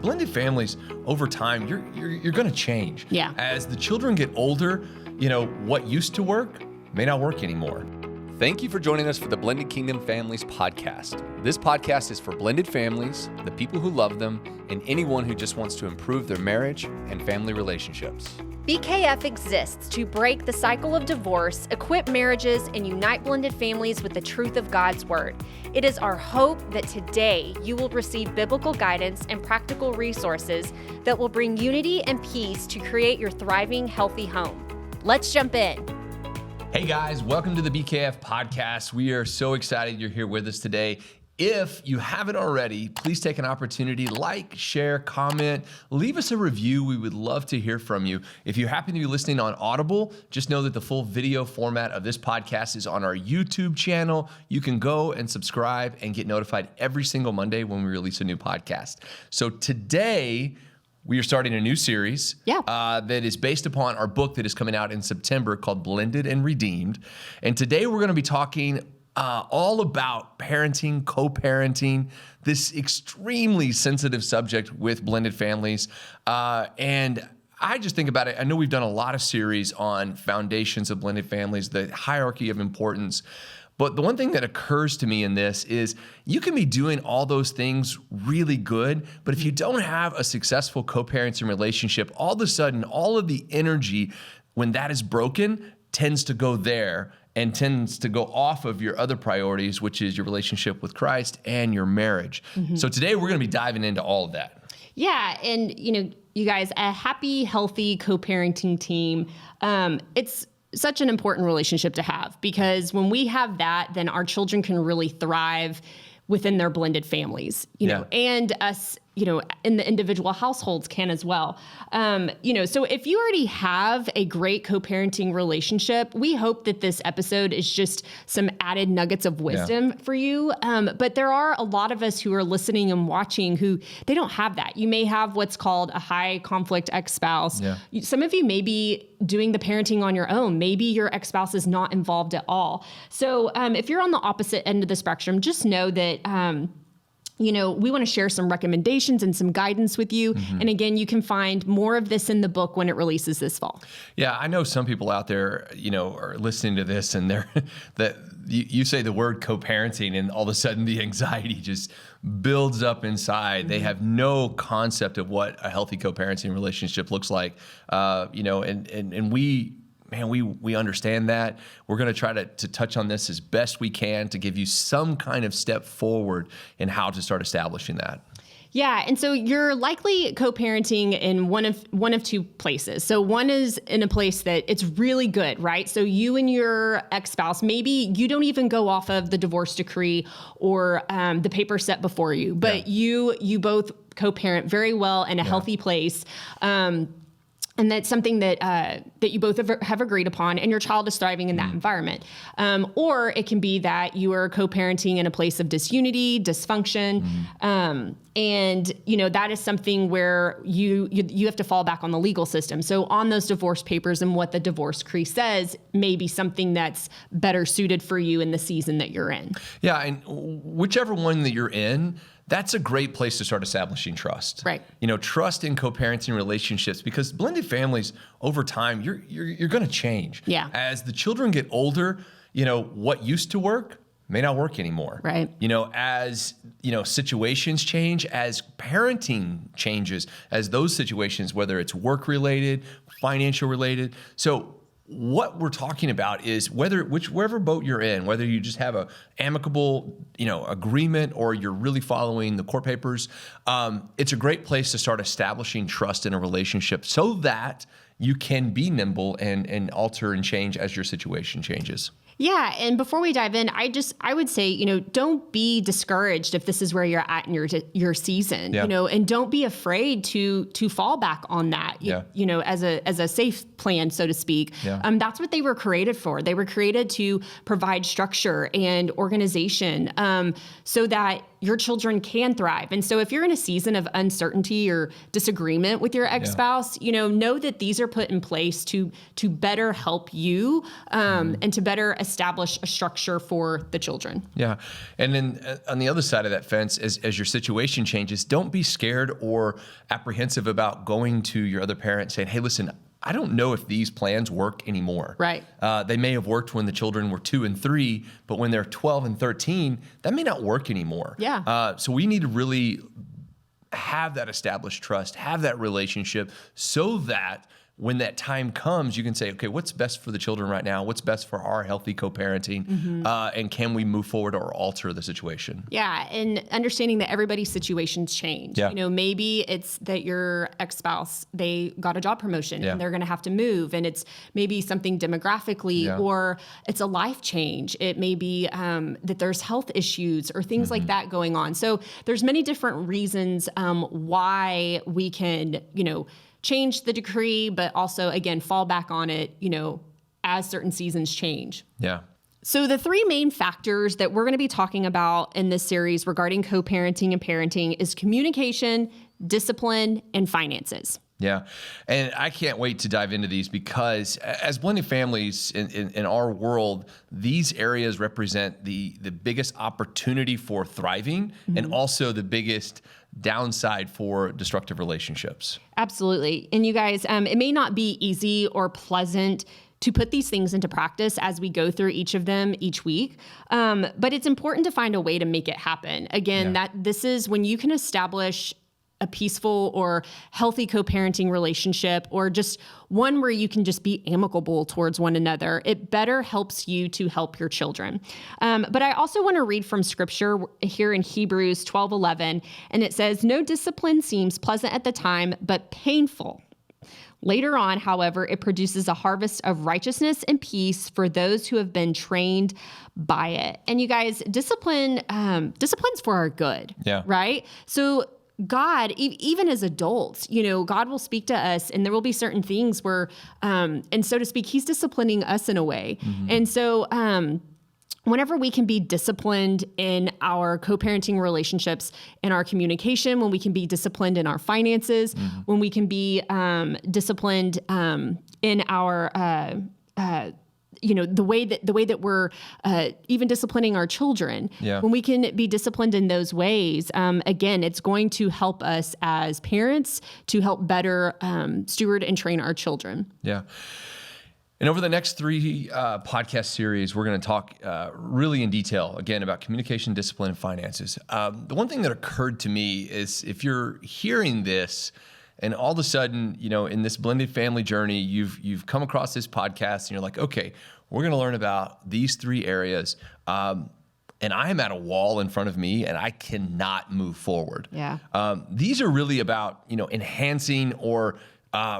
blended families over time, you're going to change. Yeah. As the children get older, what used to work may not work anymore. Thank you for joining us for the Blended Kingdom Families podcast. This podcast is for blended families, the people who love them, and anyone who just wants to improve their marriage and family relationships. BKF exists to break the cycle of divorce, equip marriages, and unite blended families with the truth of God's Word. It is our hope that today you will receive biblical guidance and practical resources that will bring unity and peace to create your thriving, healthy home. Let's jump in. Hey guys, welcome to the BKF podcast. We are so excited you're here with us today. If you haven't already, please take an opportunity, like, share, comment, leave us a review. We would love to hear from you. If you happen to be listening on Audible, just know that the full video format of this podcast is on our YouTube channel. You can go and subscribe and get notified every single Monday when we release a new podcast. So today, we are starting a new series that is based upon our book that is coming out in September called Blended and Redeemed. And today we're going to be talking all about parenting, co-parenting, this extremely sensitive subject with blended families. And I just think about it. I know we've done a lot of series on foundations of blended families, the hierarchy of importance. But the one thing that occurs to me in this is you can be doing all those things really good, but if you don't have a successful co-parenting relationship, all of a sudden, all of the energy when that is broken tends to go there and tends to go off of your other priorities, which is your relationship with Christ and your marriage. Mm-hmm. So today we're going to be diving into all of that. Yeah. And, you guys, a happy, healthy co-parenting team, it's such an important relationship to have, because when we have that, then our children can really thrive within their blended families, and us, in the individual households can as well. So if you already have a great co-parenting relationship, we hope that this episode is just some added nuggets of wisdom for you. But there are a lot of us who are listening and watching who they don't have that. You may have what's called a high conflict ex-spouse. Yeah. Some of you may be doing the parenting on your own. Maybe your ex-spouse is not involved at all. So if you're on the opposite end of the spectrum, just know that we want to share some recommendations and some guidance with you. Mm-hmm. And again, you can find more of this in the book when it releases this fall. Yeah, I know some people out there, are listening to this and you say the word co-parenting and all of a sudden the anxiety just builds up inside. Mm-hmm. They have no concept of what a healthy co-parenting relationship looks like. And we understand that. We're going to try to touch on this as best we can to give you some kind of step forward in how to start establishing that. Yeah. And so you're likely co-parenting in one of two places. So one is in a place that it's really good, right? So you and your ex-spouse, maybe you don't even go off of the divorce decree or the paper set before you, but you both co-parent very well in a healthy place. And that's something that you both have agreed upon, and your child is thriving in that environment. Or it can be that you are co-parenting in a place of disunity, dysfunction, and that is something where you have to fall back on the legal system. So on those divorce papers and what the divorce decree says may be something that's better suited for you in the season that you're in. Yeah, and whichever one that you're in, that's a great place to start establishing trust. Right. Trust in co-parenting relationships, because blended families over time, you're going to change. Yeah. As the children get older, what used to work may not work anymore. Right. As situations change, as parenting changes, as those situations, whether it's work related, financial related. So what we're talking about is whichever boat you're in, whether you just have a amicable, agreement or you're really following the court papers, it's a great place to start establishing trust in a relationship so that you can be nimble and alter and change as your situation changes. Yeah. And before we dive in, I would say, don't be discouraged if this is where you're at in your season, and don't be afraid to fall back on that, as a safe plan, so to speak. Yeah. That's what they were created for. They were created to provide structure and organization, so that your children can thrive. And so if you're in a season of uncertainty or disagreement with your ex-spouse, know that these are put in place to better help you and to better establish a structure for the children. Yeah. And then on the other side of that fence, as your situation changes, don't be scared or apprehensive about going to your other parent saying, hey, listen, I don't know if these plans work anymore. Right. They may have worked when the children were 2 and 3, but when they're 12 and 13, that may not work anymore. Yeah. So we need to really have that established trust, have that relationship so that when that time comes, you can say, okay, what's best for the children right now? What's best for our healthy co-parenting? And can we move forward or alter the situation? Yeah, and understanding that everybody's situations change. Yeah. Maybe it's that your ex-spouse, they got a job promotion and they're going to have to move, and it's maybe something demographically or it's a life change. It may be that there's health issues or things like that going on. So there's many different reasons why we can, change the decree, but also, again, fall back on it, as certain seasons change. Yeah. So the 3 main factors that we're going to be talking about in this series regarding co-parenting and parenting is communication, discipline, and finances. Yeah. And I can't wait to dive into these because as blended families in our world, these areas represent the biggest opportunity for thriving and also the biggest downside for destructive relationships. Absolutely. And you guys, it may not be easy or pleasant to put these things into practice as we go through each of them each week. But it's important to find a way to make it happen. Again, that this is when you can establish a peaceful or healthy co-parenting relationship, or just one where you can just be amicable towards one another. It better helps you to help your children. But I also want to read from scripture here in Hebrews 12:11, and it says, "No discipline seems pleasant at the time, but painful. Later on, however, it produces a harvest of righteousness and peace for those who have been trained by it." And you guys, discipline's for our good, right? So God, even as adults, God will speak to us, and there will be certain things where, and so to speak, he's disciplining us in a way. And so whenever we can be disciplined in our co-parenting relationships, in our communication, when we can be disciplined in our finances, when we can be disciplined in our the way that we're even disciplining our children, when we can be disciplined in those ways, again, it's going to help us as parents to help better steward and train our children. Yeah. And over the next 3 podcast series, we're going to talk really in detail, again, about communication, discipline, and finances. The one thing that occurred to me is if you're hearing this and all of a sudden, in this blended family journey, you've come across this podcast and you're like, okay, we're going to learn about these 3 areas. And I am at a wall in front of me and I cannot move forward. Yeah. These are really about, enhancing or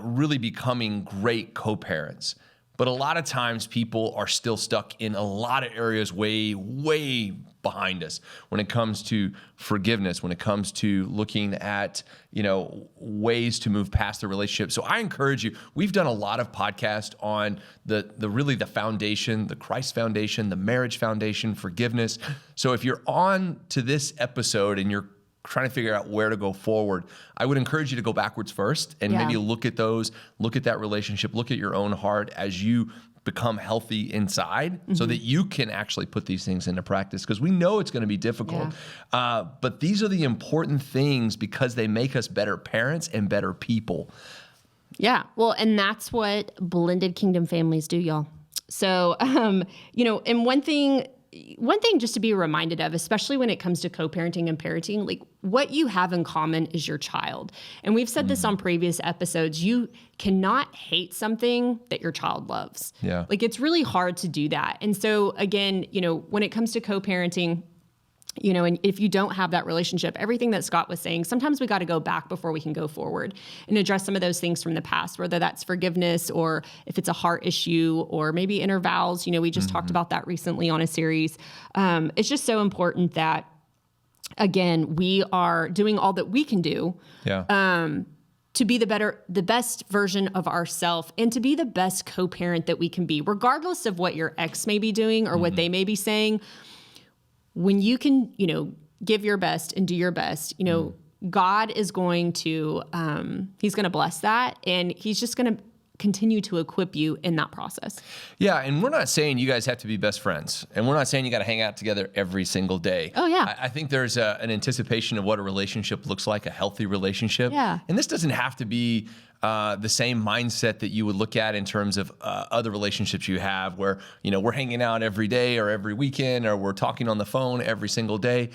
really becoming great co-parents. But a lot of times people are still stuck in a lot of areas way, way behind us when it comes to forgiveness, when it comes to looking at, ways to move past the relationship. So I encourage you, we've done a lot of podcasts on the foundation, the Christ foundation, the marriage foundation, forgiveness. So if you're on to this episode and you're trying to figure out where to go forward, I would encourage you to go backwards first and maybe look at that relationship, look at your own heart as you become healthy inside so that you can actually put these things into practice, because we know it's going to be difficult. But these are the important things because they make us better parents and better people. Yeah. Well, and that's what blended kingdom families do, y'all. So, and one thing just to be reminded of, especially when it comes to co-parenting and parenting, like what you have in common is your child. And we've said this on previous episodes, you cannot hate something that your child loves. Yeah. Like it's really hard to do that. And so again, when it comes to co-parenting, and if you don't have that relationship, everything that Scott was saying, sometimes we got to go back before we can go forward and address some of those things from the past, whether that's forgiveness or if it's a heart issue or maybe inner vows. We just talked about that recently on a series. It's just so important that, again, we are doing all that we can do to be the best version of ourselves and to be the best co-parent that we can be, regardless of what your ex may be doing or what they may be saying. When you can, give your best and do your best, God is going to, he's going to bless that. And he's just going to continue to equip you in that process. Yeah. And we're not saying you guys have to be best friends, and we're not saying you got to hang out together every single day. Oh yeah. I think there's an anticipation of what a relationship looks like, a healthy relationship. Yeah. And this doesn't have to be the same mindset that you would look at in terms of other relationships you have where, we're hanging out every day or every weekend, or we're talking on the phone every single day.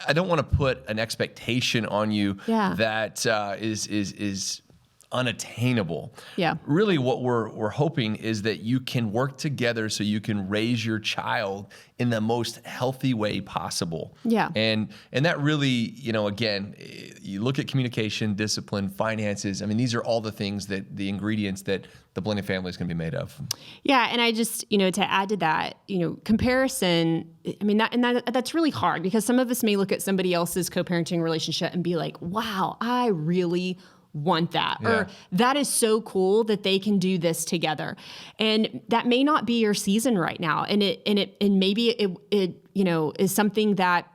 I don't want to put an expectation on you that is unattainable. Yeah. Really what we're hoping is that you can work together so you can raise your child in the most healthy way possible. Yeah. And that really, again, you look at communication, discipline, finances. I mean, these are all the things the ingredients that the blended family is going to be made of. Yeah. And I just, to add to that, comparison, I mean, that's really hard because some of us may look at somebody else's co-parenting relationship and be like, wow, I really want that. Yeah. Or that is so cool that they can do this together. And that may not be your season right now. And maybe it is something that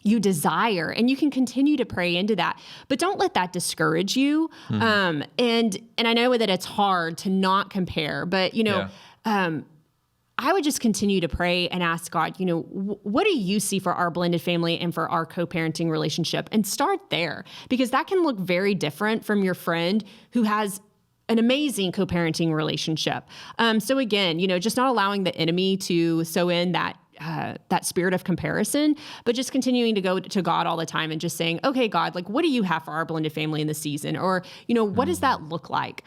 you desire, and you can continue to pray into that, but don't let that discourage you. And I know that it's hard to not compare, but I would just continue to pray and ask God, what do you see for our blended family and for our co-parenting relationship? And start there, because that can look very different from your friend who has an amazing co-parenting relationship. So again, just not allowing the enemy to sow in that spirit of comparison, but just continuing to go to God all the time and just saying, okay, God, like, what do you have for our blended family in this season? Or, what does that look like?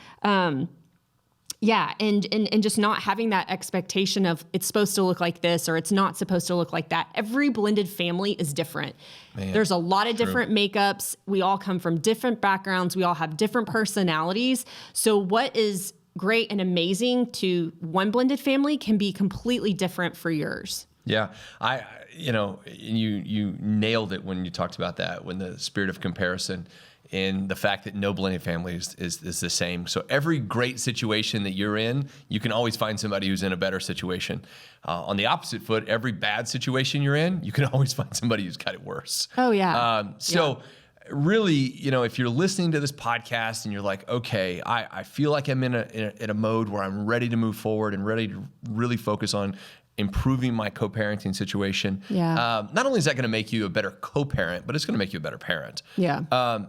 Yeah. And just not having that expectation of it's supposed to look like this or it's not supposed to look like that. Every blended family is different. Man, there's a lot of different makeups. We all come from different backgrounds. We all have different personalities. So what is great and amazing to one blended family can be completely different for yours. Yeah. You nailed it when you talked about that, when the spirit of comparison and the fact that no blended family is the same. So every great situation that you're in, you can always find somebody who's in a better situation. On the opposite foot, every bad situation you're in, you can always find somebody who's got it worse. Oh, yeah. Really, if you're listening to this podcast and you're like, okay, I feel like I'm in a mode where I'm ready to move forward and ready to really focus on improving my co-parenting situation. Yeah. Not only is that going to make you a better co-parent, but it's going to make you a better parent. Yeah.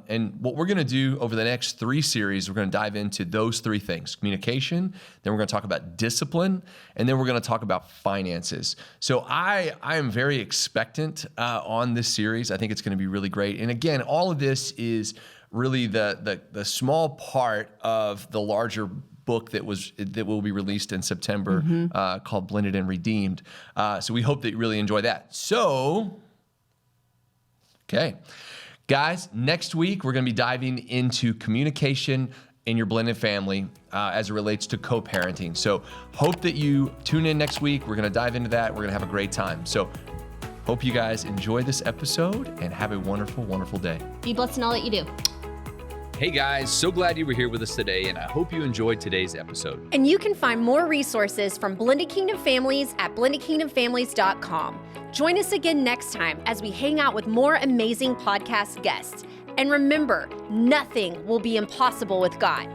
And what we're going to do over the next 3 series, we're going to dive into those 3 things: communication, then we're going to talk about discipline, and then we're going to talk about finances. So I am very expectant on this series. I think it's going to be really great. And again, all of this is really the small part of the larger book that will be released in September called Blended and Redeemed. So we hope that you really enjoy that. So, okay. Guys, next week we're going to be diving into communication in your blended family as it relates to co-parenting. So hope that you tune in next week. We're going to dive into that. We're going to have a great time. So hope you guys enjoy this episode and have a wonderful, wonderful day. Be blessed in all that you do. Hey guys, so glad you were here with us today, and I hope you enjoyed today's episode. And you can find more resources from Blended Kingdom Families at blendedkingdomfamilies.com. Join us again next time as we hang out with more amazing podcast guests. And remember, nothing will be impossible with God.